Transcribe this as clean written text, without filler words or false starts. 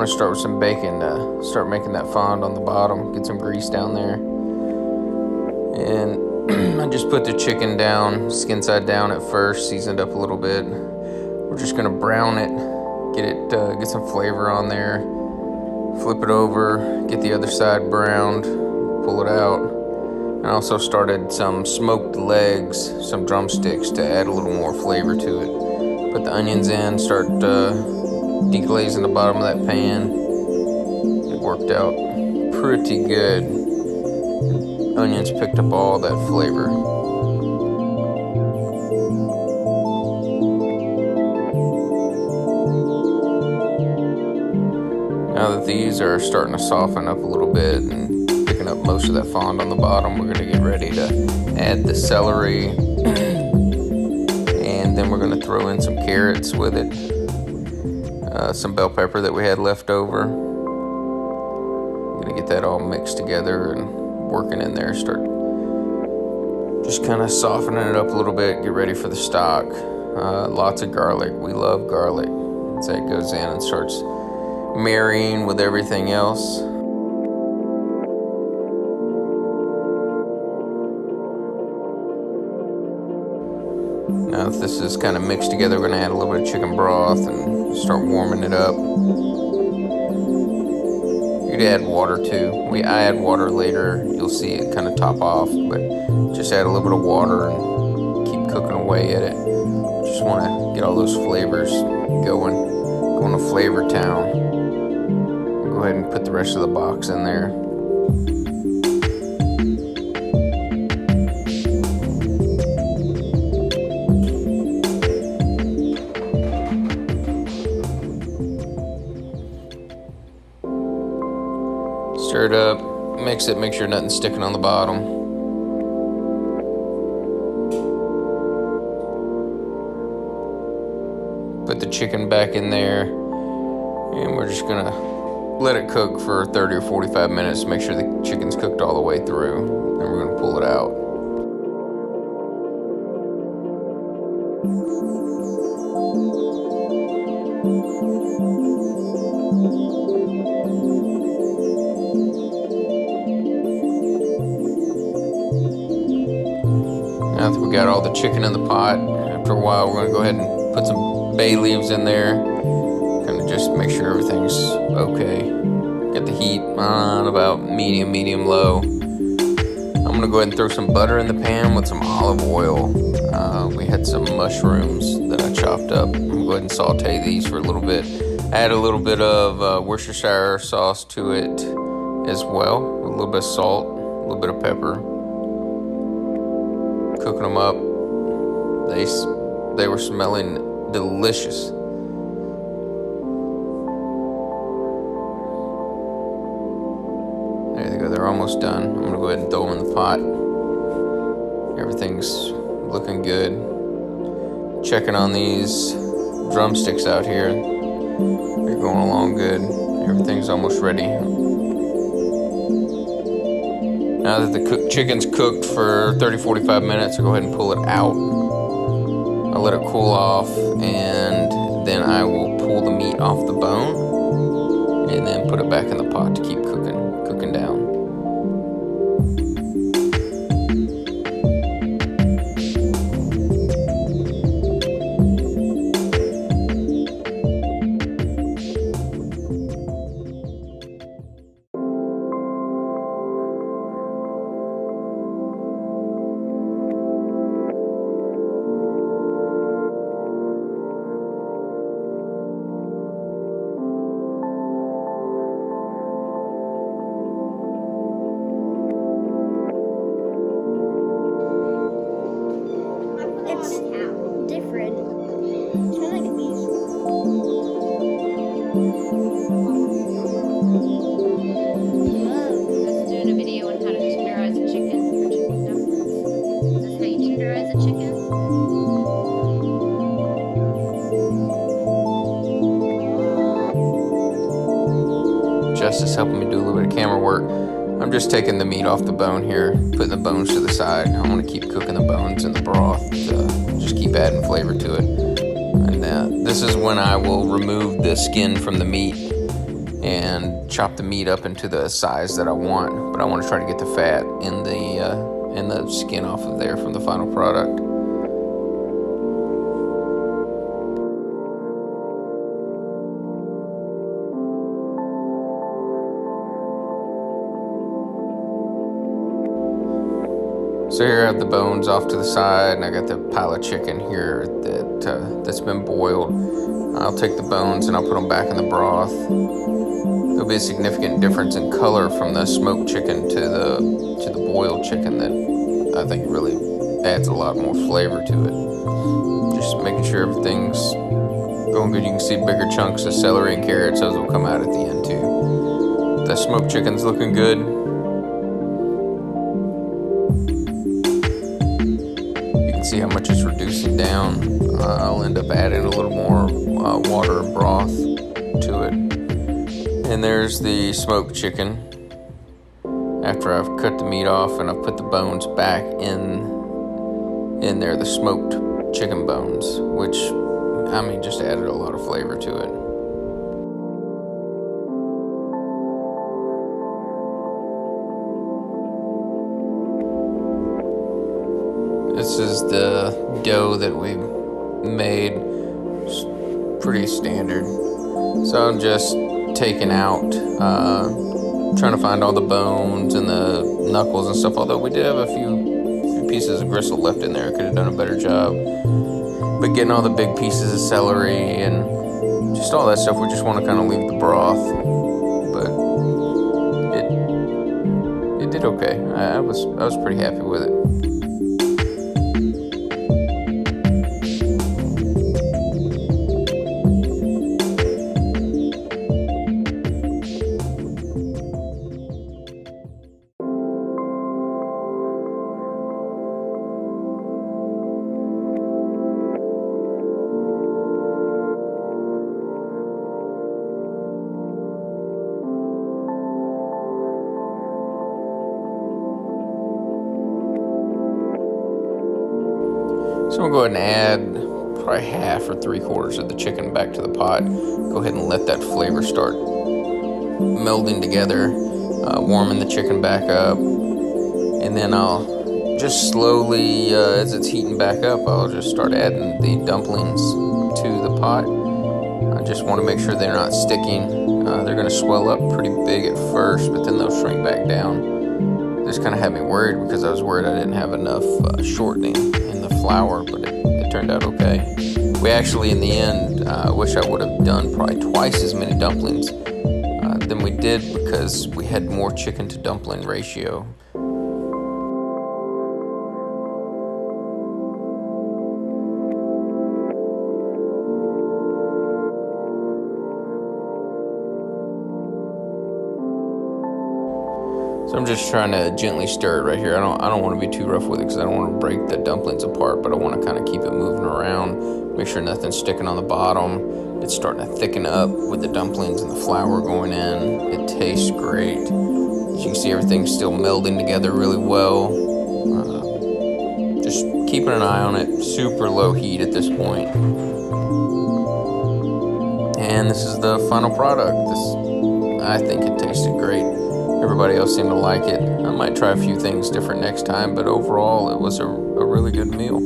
going to start with some bacon to start making that fond on the bottom. Get some grease down there. And I just put the chicken down, skin side down at first, seasoned up a little bit. We're just going to brown it, get some flavor on there. Flip it over, get the other side browned, pull it out. And I also started some smoked legs, some drumsticks to add a little more flavor to it. Put the onions in, start deglazing the bottom of that pan. It worked out pretty good. Onions picked up all that flavor. Now that these are starting to soften up a little bit and picking up most of that fond on the bottom, we're going to get ready to add the celery. And then we're going to throw in some carrots with it. Some bell pepper that we had left over. I'm going to get that all mixed together and working in there. Start just kind of softening it up a little bit. Get ready for the stock. Lots of garlic. We love garlic. So it goes in and starts marrying with everything else. Now that this is kind of mixed together, we're going to add a little bit of chicken broth and start warming it up. You could add water too. I add water later. You'll see it kind of top off, but just add a little bit of water and keep cooking away at it. Just want to get all those flavors going to Flavor Town. Go ahead and put the rest of the box in there. Stir it up, mix it, make sure nothing's sticking on the bottom. Put the chicken back in there, and we're just gonna let it cook for 30 or 45 minutes to make sure the chicken's cooked all the way through. Then we're gonna pull it out. Now that we got all the chicken in the pot, after a while we're going to go ahead and put some bay leaves in there. Kind of just make sure everything's okay. Get the heat on about medium low. I'm going to go ahead and throw some butter in the pan with some olive oil. We had some mushrooms that I chopped up. I'm going to go ahead and saute these for a little bit. Add a little bit of Worcestershire sauce to it as well. A little bit of salt, a little bit of pepper. Cooking them up. They were smelling delicious. There they go. They're almost done. I'm gonna go ahead and throw them in the pot. Everything's looking good. Checking on these drumsticks out here. They're going along good. Everything's almost ready. Now that the chicken's cooked for 30-45 minutes, I'll go ahead and pull it out. I'll let it cool off, and then I will pull the meat off the bone, and then put it back in the pot to keep cooking down. It's different. It's kind of like a beef. I was doing a video on how to tenderize a chicken for chicken dumplings. Is this how you tenderize a chicken? Jess is helping me do a little bit of camera work. I'm just taking the meat off the bone here, putting the bones to the side. I want to keep cooking the bones in the broth, just keep adding flavor to it. And this is when I will remove the skin from the meat and chop the meat up into the size that I want. But I want to try to get the fat in the skin off of there from the final product. So here I have the bones off to the side, and I got the pile of chicken here that's been boiled. I'll take the bones and I'll put them back in the broth. There'll be a significant difference in color from the smoked chicken to the boiled chicken that I think really adds a lot more flavor to it. Just making sure everything's going good. You can see bigger chunks of celery and carrots. Those will come out at the end too. The smoked chicken's looking good. See how much it's reducing down. I'll end up adding a little more water and broth to it. And there's the smoked chicken. After I've cut the meat off and I've put the bones back in there, the smoked chicken bones, which just added a lot of flavor to it. This is the dough that we made. It's pretty standard. So I'm just taking out, trying to find all the bones and the knuckles and stuff. Although we did have a few pieces of gristle left in there. I could have done a better job. But getting all the big pieces of celery and just all that stuff, we just want to kind of leave the broth. But it did okay. I was pretty happy with it. So I'm going to go ahead and add probably half or 3/4 of the chicken back to the pot. Go ahead and let that flavor start melding together, warming the chicken back up. And then I'll just slowly, as it's heating back up, I'll just start adding the dumplings to the pot. I just want to make sure they're not sticking. They're going to swell up pretty big at first, but then they'll shrink back down. This kind of had me worried because I was worried I didn't have enough shortening in the flour, but it turned out okay. We actually, in the end, wish I would have done probably twice as many dumplings than we did because we had more chicken to dumpling ratio. So I'm just trying to gently stir it right here. I don't want to be too rough with it because I don't want to break the dumplings apart, but I want to kind of keep it moving around, make sure nothing's sticking on the bottom. It's starting to thicken up with the dumplings and the flour going in. It tastes great. As you can see, everything's still melding together really well. Just keeping an eye on it, super low heat at this point. And this is the final product. I think it tasted great. Everybody else seemed to like it. I might try a few things different next time, but overall, it was a really good meal.